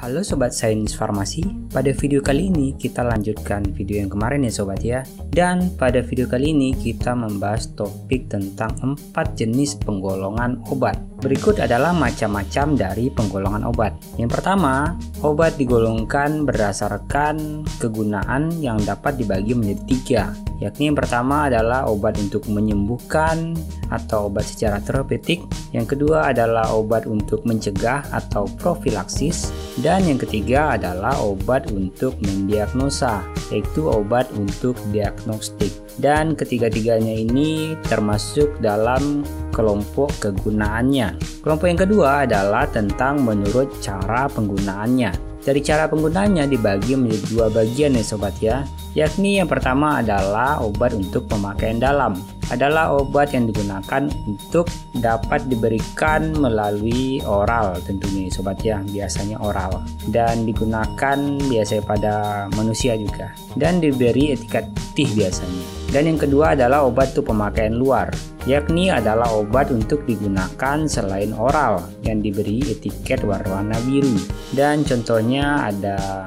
Halo Sobat Sains Farmasi, pada video kali ini kita lanjutkan video yang kemarin ya Sobat ya. Dan pada video kali ini kita membahas topik tentang 4 jenis penggolongan obat. Berikut adalah macam-macam dari penggolongan obat. Yang pertama, obat digolongkan berdasarkan kegunaan yang dapat dibagi menjadi 3. Yakni yang pertama adalah obat untuk menyembuhkan atau obat secara terapeutik. Yang kedua adalah obat untuk mencegah atau profilaksis. Dan yang ketiga adalah obat untuk mendiagnosa, yaitu obat untuk diagnostik. Dan ketiga-tiganya ini termasuk dalam kelompok kegunaannya. Kelompok yang kedua adalah tentang menurut cara penggunaannya. Dari cara penggunaannya dibagi menjadi 2 bagian ya Sobat ya. Yakni yang pertama adalah obat untuk pemakaian dalam. Adalah obat yang digunakan untuk dapat diberikan melalui oral tentunya Sobat ya, biasanya oral. Dan digunakan biasanya pada manusia juga. Dan diberi etiket putih biasanya. Dan yang kedua adalah obat untuk pemakaian luar. Yakni adalah obat untuk digunakan selain oral yang diberi etiket warna biru. Dan contohnya ada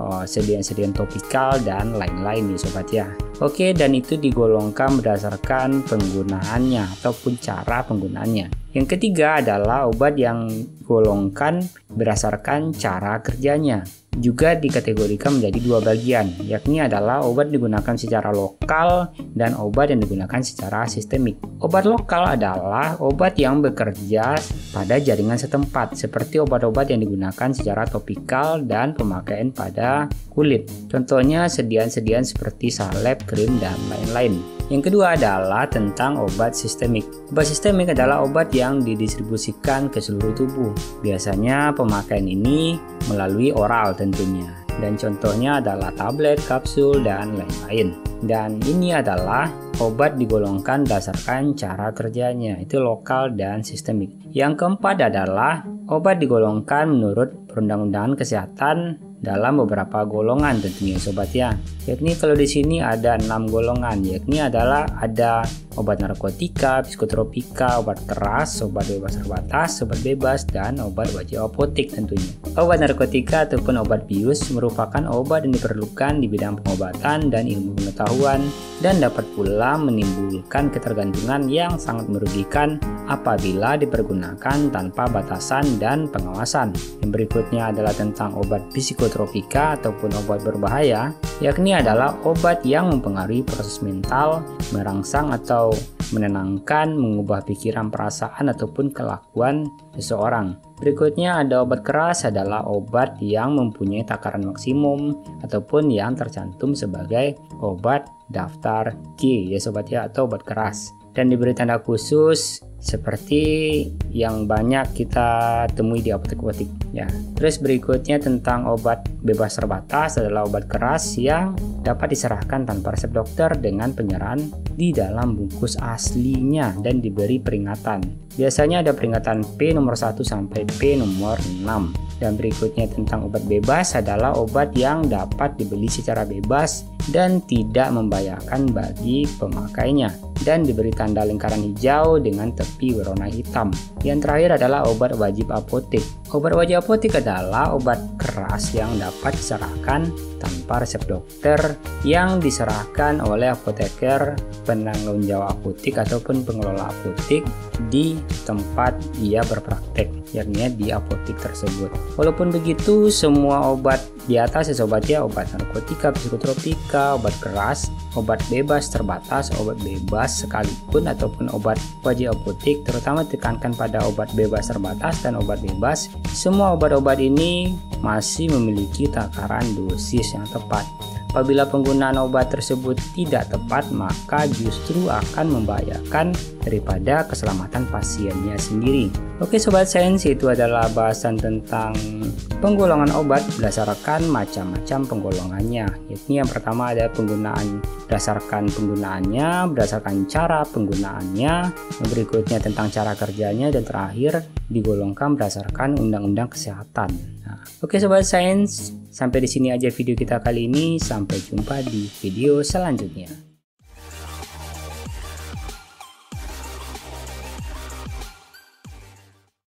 sedian-sedian topikal dan lain-lain nih Sobat ya. Oke, dan itu digolongkan berdasarkan penggunaannya ataupun cara penggunaannya. Yang ketiga adalah obat yang digolongkan berdasarkan cara kerjanya. Juga dikategorikan menjadi 2 bagian, yakni adalah obat digunakan secara lokal dan obat yang digunakan secara sistemik. Obat lokal adalah obat yang bekerja pada jaringan setempat, seperti obat-obat yang digunakan secara topikal dan pemakaian pada kulit. Contohnya sedian-sedian seperti salep, krim, dan lain-lain. Yang kedua adalah tentang obat sistemik. Obat sistemik adalah obat yang didistribusikan ke seluruh tubuh. Biasanya pemakaian ini melalui oral tentunya. Dan contohnya adalah tablet, kapsul, dan lain-lain. Dan ini adalah obat digolongkan berdasarkan cara kerjanya, itu lokal dan sistemik. Yang keempat adalah obat digolongkan menurut Perundang-undangan Kesehatan dalam beberapa golongan tentunya Sobat ya. Yakni kalau di sini ada 6 golongan, yakni adalah ada obat narkotika, psikotropika, obat keras, obat bebas terbatas, obat bebas, dan obat wajib apotek tentunya. Obat narkotika ataupun obat bius merupakan obat yang diperlukan di bidang pengobatan dan ilmu pengetahuan dan dapat pula menimbulkan ketergantungan yang sangat merugikan apabila dipergunakan tanpa batasan dan pengawasan. Yang berikutnya adalah tentang obat psikotropika ataupun obat berbahaya, yakni adalah obat yang mempengaruhi proses mental, merangsang atau menenangkan, mengubah pikiran, perasaan, ataupun kelakuan seseorang. Berikutnya ada obat keras, adalah obat yang mempunyai takaran maksimum ataupun yang tercantum sebagai obat daftar G ya Sobat ya, atau obat keras. Dan diberi tanda khusus seperti yang banyak kita temui di apotek-apotek ya. Terus berikutnya tentang obat bebas terbatas, adalah obat keras yang dapat diserahkan tanpa resep dokter dengan penyerahan di dalam bungkus aslinya dan diberi peringatan. Biasanya ada peringatan P nomor 1 sampai P nomor 6. Dan berikutnya tentang obat bebas, adalah obat yang dapat dibeli secara bebas dan tidak membahayakan bagi pemakainya dan diberi tanda lingkaran hijau dengan tepi berwarna hitam. Yang terakhir adalah obat wajib apotek. Obat wajib apotek adalah obat keras yang dapat diserahkan tanpa resep dokter yang diserahkan oleh apoteker, penanggung jawab apotek ataupun pengelola apotek di tempat ia berpraktek, yakni di apotek tersebut. Walaupun begitu, semua obat di atas ya Sobat ya, obat narkotika, psikotropika, obat keras, obat bebas terbatas, obat bebas sekalipun ataupun obat wajib apotek, terutama tekankan pada obat bebas terbatas dan obat bebas. Semua obat-obat ini masih memiliki takaran dosis yang tepat. Apabila penggunaan obat tersebut tidak tepat, maka justru akan membahayakan daripada keselamatan pasiennya sendiri. Oke Sobat Sains, itu adalah bahasan tentang penggolongan obat berdasarkan macam-macam penggolongannya. Yakni yang pertama ada penggunaan berdasarkan penggunaannya, berdasarkan cara penggunaannya, yang berikutnya tentang cara kerjanya, dan terakhir digolongkan berdasarkan undang-undang kesehatan. Oke Sobat Sains, sampai di sini aja video kita kali ini. Sampai jumpa di video selanjutnya.